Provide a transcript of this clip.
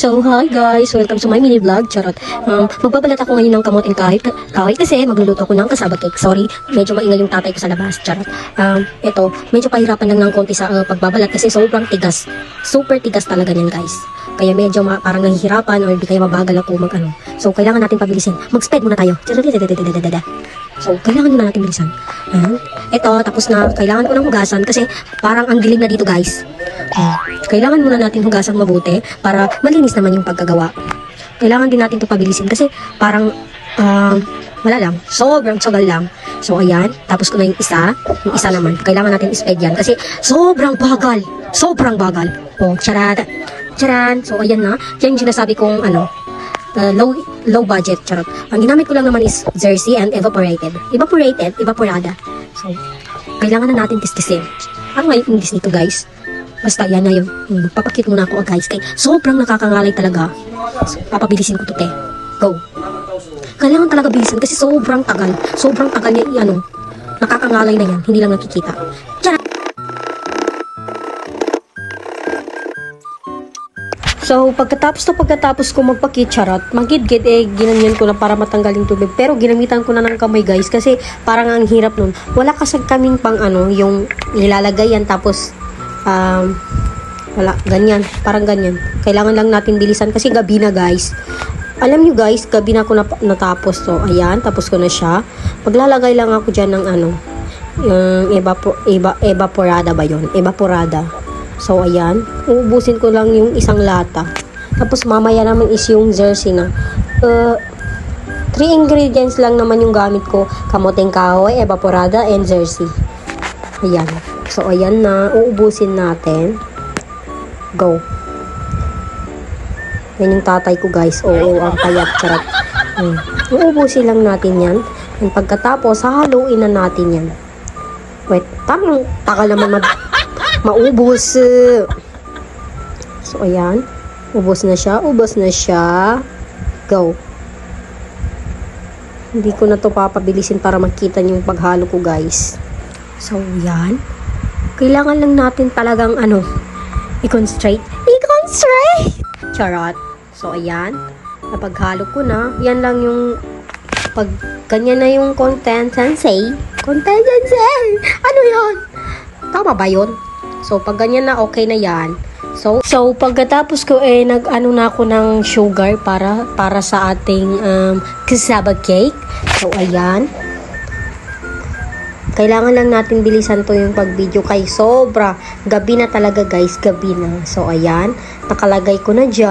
So, hi guys! Welcome to my mini vlog. Charot. Magbabalat ako ngayon ng kamoting kahit kasi magluluto ko ng kasaba cake. Sorry, medyo maingay yung tatay ko sa labas. Charot. Ito, medyo pahirapan lang ng konti sa pagbabalat kasi sobrang tigas. Super tigas talaga yan guys. Kaya medyo parang nahihirapan or di kaya mabagal ako mag-ano. So, kailangan natin pabilisin. Mag-speed muna tayo. So, kailangan muna natin bilisan. Ito, tapos na. Kailangan ko ng hugasan kasi parang ang dilim na dito guys. Kailangan muna natin hugasan mabuti para malinis naman yung pagkagawa. Kailangan din natin ito pabilisin kasi parang wala lang, sobrang tsagal lang. So ayan, tapos ko na yung isa naman. Kailangan natin i-speed yan kasi sobrang bagal. Oh, charan. So ayan na, yan yung sinasabi kong low budget, charot. Ang ginamit ko lang naman is jersey and evaporada. So, kailangan na natin tistisin. Ano nga yung English nito guys? Basta yan na yun. Papakit muna ako guys. Kaya sobrang nakakangalay talaga. So, papabilisin ko to te. Go. Kailangan talaga bilisan kasi sobrang tagal. Sobrang tagal niya nakakangalay na yan. Hindi lang nakikita. Tiyara! So, pagkatapos ko magpakicharot, magidgid ginanyan ko lang para matanggal yung tubig. Pero ginamitan ko na ng kamay guys kasi parang ang hirap nun. Wala kasi kaming pang yung nilalagay yan tapos wala, ganyan, parang ganyan. Kailangan lang natin bilisan kasi gabi na guys. Alam nyo guys, gabi na ako natapos to. Ayan, tapos ko na siya. Maglalagay lang ako dyan ng evaporada ba yun? Evaporada. So, ayan. Uubusin ko lang yung isang lata. Tapos, mamaya naman is yung jersey na. 3 ingredients lang naman yung gamit ko. Kamoting kahoy, evaporada, and jersey. Ayan. So, ayan na. Uubusin natin. Go. Yan yung tatay ko, guys. Oo, ang payat. Charot. Uubusin lang natin yan. And pagkatapos, hahaluin na natin yan. Wait. Parang takal naman maubos. So, ayan. Ubos na siya. Go. Hindi ko na to papabilisin para makita niyo yung paghalo ko, guys. So, yan. Kailangan lang natin talagang i-concentrate. Charot. So, ayan. Napaghalo ko na. Yan lang yung pag ganyan na yung consistency. Ano yan? Tama ba yun? So, pag ganyan na, okay na yan. So pagkatapos ko, nag-ano na ako ng sugar para sa ating cassava cake. So, ayan. Kailangan lang natin bilisan to yung pag-video kay sobra. Gabi na talaga, guys. Gabi na. So, ayan. Nakalagay ko na dyan.